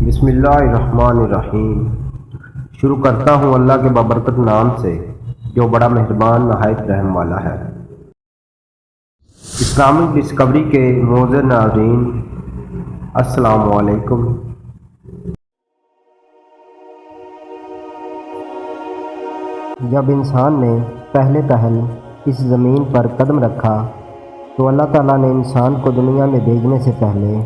بسم اللہ الرحمن الرحیم۔ شروع کرتا ہوں اللہ کے بابرکت نام سے جو بڑا مہربان نہایت رحم والا ہے۔ اسلامک ڈسکوری کے معزز ناظرین، السلام علیکم۔ جب انسان نے پہلے اس زمین پر قدم رکھا تو اللہ تعالیٰ نے انسان کو دنیا میں بھیجنے سے پہلے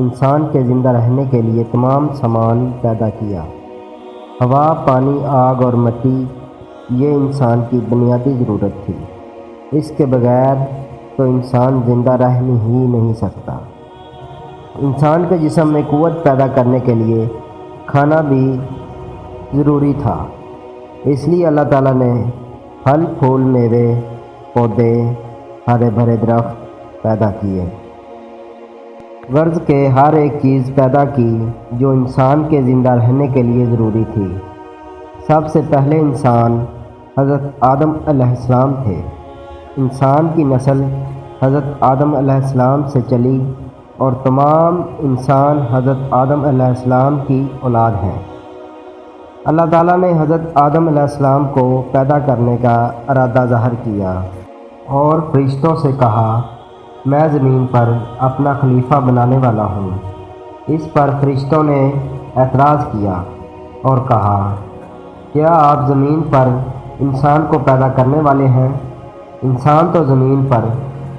انسان کے زندہ رہنے کے لیے تمام سامان پیدا کیا۔ ہوا، پانی، آگ اور مٹی یہ انسان کی بنیادی ضرورت تھی۔ اس کے بغیر تو انسان زندہ رہ ہی نہیں سکتا۔ انسان کے جسم میں قوت پیدا کرنے کے لیے کھانا بھی ضروری تھا۔ اس لیے اللہ تعالیٰ نے پھل پھول، میوے، پودے، ہرے بھرے درخت پیدا کیے، غرض کے ہر ایک چیز پیدا کی جو انسان کے زندہ رہنے کے لیے ضروری تھی۔ سب سے پہلے انسان حضرت آدم علیہ السلام تھے۔ انسان کی نسل حضرت آدم علیہ السلام سے چلی اور تمام انسان حضرت آدم علیہ السلام کی اولاد ہیں۔ اللہ تعالیٰ نے حضرت آدم علیہ السلام کو پیدا کرنے کا ارادہ ظاہر کیا اور فرشتوں سے کہا، میں زمین پر اپنا خلیفہ بنانے والا ہوں۔ اس پر فرشتوں نے اعتراض کیا اور کہا، کیا آپ زمین پر انسان کو پیدا کرنے والے ہیں؟ انسان تو زمین پر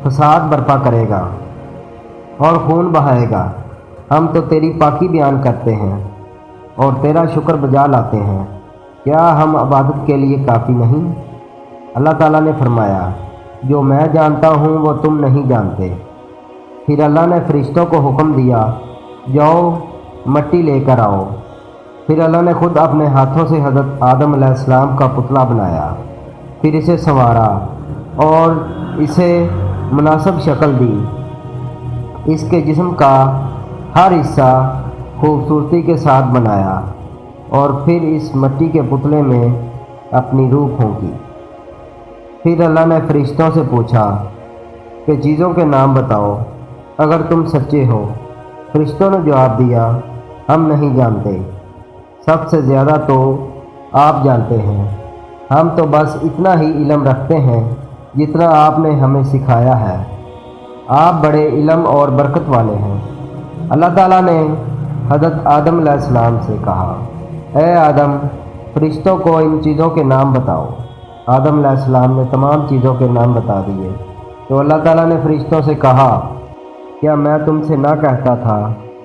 فساد برپا کرے گا اور خون بہائے گا۔ ہم تو تیری پاکی بیان کرتے ہیں اور تیرا شکر بجا لاتے ہیں۔ کیا ہم عبادت کے لیے کافی نہیں؟ اللہ تعالیٰ نے فرمایا، جو میں جانتا ہوں وہ تم نہیں جانتے۔ پھر اللہ نے فرشتوں کو حکم دیا، جاؤ مٹی لے کر آؤ۔ پھر اللہ نے خود اپنے ہاتھوں سے حضرت آدم علیہ السلام کا پتلا بنایا، پھر اسے سنوارا اور اسے مناسب شکل دی۔ اس کے جسم کا ہر حصہ خوبصورتی کے ساتھ بنایا اور پھر اس مٹی کے پتلے میں اپنی روح پھونکی۔ پھر اللہ نے فرشتوں سے پوچھا کہ چیزوں کے نام بتاؤ اگر تم سچے ہو۔ فرشتوں نے جواب دیا، ہم نہیں جانتے، سب سے زیادہ تو آپ جانتے ہیں۔ ہم تو بس اتنا ہی علم رکھتے ہیں جتنا آپ نے ہمیں سکھایا ہے۔ آپ بڑے علم اور برکت والے ہیں۔ اللہ تعالیٰ نے حضرت آدم علیہ السلام سے کہا، اے آدم، فرشتوں کو ان چیزوں کے نام بتاؤ۔ آدم علیہ السلام نے تمام چیزوں کے نام بتا دیے۔ تو اللہ تعالیٰ نے فرشتوں سے کہا، کیا میں تم سے نہ کہتا تھا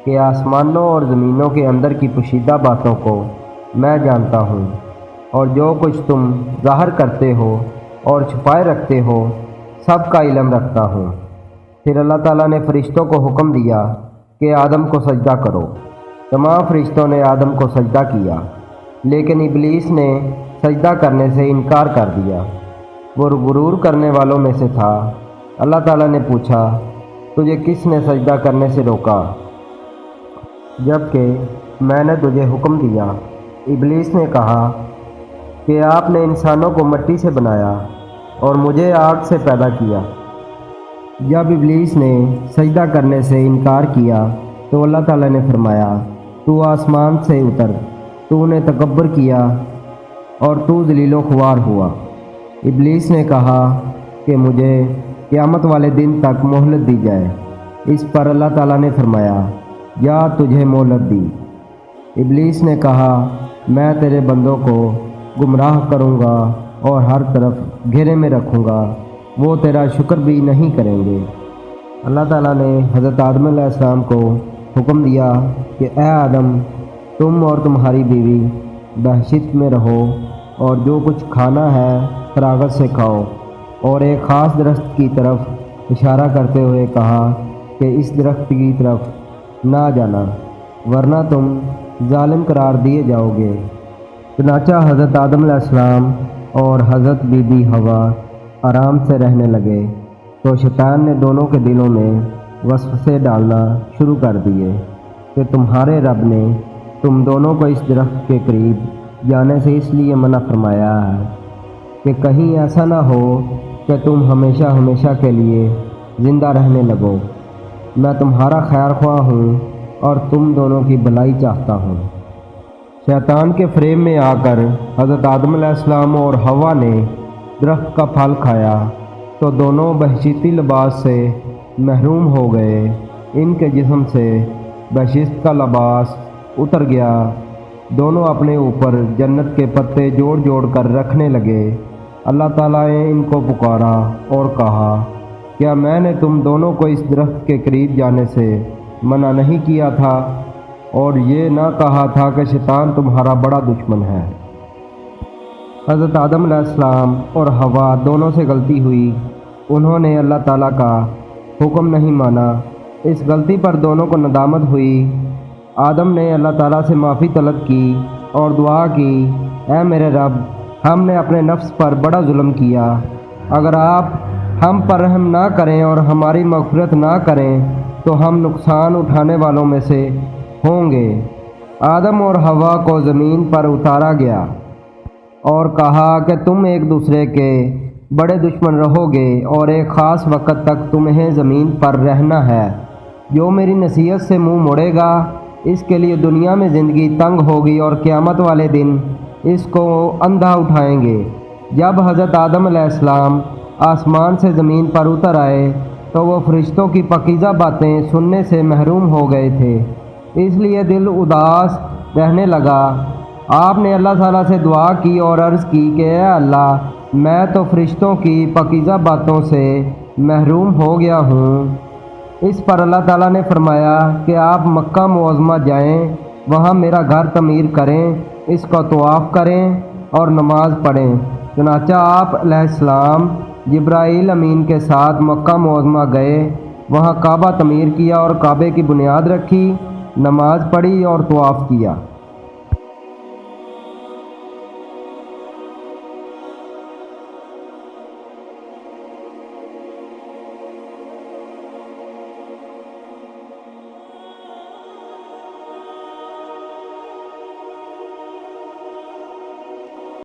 کہ آسمانوں اور زمینوں کے اندر کی پوشیدہ باتوں کو میں جانتا ہوں، اور جو کچھ تم ظاہر کرتے ہو اور چھپائے رکھتے ہو سب کا علم رکھتا ہوں۔ پھر اللہ تعالیٰ نے فرشتوں کو حکم دیا کہ آدم کو سجدہ کرو۔ تمام فرشتوں نے آدم کو سجدہ کیا، لیکن ابلیس نے سجدہ کرنے سے انکار کر دیا۔ وہ غرور کرنے والوں میں سے تھا۔ اللہ تعالیٰ نے پوچھا، تجھے کس نے سجدہ کرنے سے روکا جبکہ میں نے تجھے حکم دیا؟ ابلیس نے کہا کہ آپ نے انسانوں کو مٹی سے بنایا اور مجھے آگ سے پیدا کیا۔ جب ابلیس نے سجدہ کرنے سے انکار کیا تو اللہ تعالیٰ نے فرمایا، تو آسمان سے اتر، تو نے تکبر کیا اور تو ذلیل و خوار ہوا۔ ابلیس نے کہا کہ مجھے قیامت والے دن تک مہلت دی جائے۔ اس پر اللہ تعالیٰ نے فرمایا، یا تجھے مہلت دی۔ ابلیس نے کہا، میں تیرے بندوں کو گمراہ کروں گا اور ہر طرف گھیرے میں رکھوں گا، وہ تیرا شکر بھی نہیں کریں گے۔ اللہ تعالیٰ نے حضرت آدم علیہ السلام کو حکم دیا کہ اے آدم، تم اور تمہاری بیوی بہشت میں رہو اور جو کچھ کھانا ہے فراغت سے کھاؤ، اور ایک خاص درخت کی طرف اشارہ کرتے ہوئے کہا کہ اس درخت کی طرف نہ جانا ورنہ تم ظالم قرار دیے جاؤ گے۔ چنانچہ حضرت آدم علیہ السلام اور حضرت بی بی حوا آرام سے رہنے لگے تو شیطان نے دونوں کے دلوں میں وسوسے ڈالنا شروع کر دیے کہ تمہارے رب نے تم دونوں کو اس درخت کے قریب جانے سے اس لیے منع فرمایا ہے کہ کہیں ایسا نہ ہو کہ تم ہمیشہ ہمیشہ کے لیے زندہ رہنے لگو۔ میں تمہارا خیر خواہ ہوں اور تم دونوں کی بھلائی چاہتا ہوں۔ شیطان کے فریب میں آ کر حضرت آدم علیہ السلام اور حوا نے درخت کا پھل کھایا تو دونوں بہشتی لباس سے محروم ہو گئے۔ ان کے جسم سے بہشت کا لباس اتر گیا۔ دونوں اپنے اوپر جنت کے پتے جوڑ جوڑ کر رکھنے لگے۔ اللہ تعالیٰ نے ان کو پکارا اور کہا، کیا میں نے تم دونوں کو اس درخت کے قریب جانے سے منع نہیں کیا تھا؟ اور یہ نہ کہا تھا کہ شیطان تمہارا بڑا دشمن ہے؟ حضرت آدم علیہ السلام اور حوا دونوں سے غلطی ہوئی۔ انہوں نے اللہ تعالیٰ کا حکم نہیں مانا۔ اس غلطی پر دونوں کو ندامت ہوئی۔ آدم نے اللہ تعالیٰ سے معافی طلب کی اور دعا کی، اے میرے رب، ہم نے اپنے نفس پر بڑا ظلم کیا۔ اگر آپ ہم پر رحم نہ کریں اور ہماری مغفرت نہ کریں تو ہم نقصان اٹھانے والوں میں سے ہوں گے۔ آدم اور حوا کو زمین پر اتارا گیا اور کہا کہ تم ایک دوسرے کے بڑے دشمن رہو گے اور ایک خاص وقت تک تمہیں زمین پر رہنا ہے۔ جو میری نصیحت سے منہ موڑے گا اس کے لیے دنیا میں زندگی تنگ ہوگی اور قیامت والے دن اس کو اندھا اٹھائیں گے۔ جب حضرت آدم علیہ السلام آسمان سے زمین پر اتر آئے تو وہ فرشتوں کی پاکیزہ باتیں سننے سے محروم ہو گئے تھے، اس لیے دل اداس رہنے لگا۔ آپ نے اللہ تعالیٰ سے دعا کی اور عرض کی کہ اے اللہ، میں تو فرشتوں کی پاکیزہ باتوں سے محروم ہو گیا ہوں۔ اس پر اللہ تعالیٰ نے فرمایا کہ آپ مکہ معظمہ جائیں، وہاں میرا گھر تعمیر کریں، اس کا طواف کریں اور نماز پڑھیں۔ چنانچہ آپ علیہ السلام جبرائیل امین کے ساتھ مکہ معظمہ گئے، وہاں کعبہ تعمیر کیا اور کعبے کی بنیاد رکھی، نماز پڑھی اور طواف کیا۔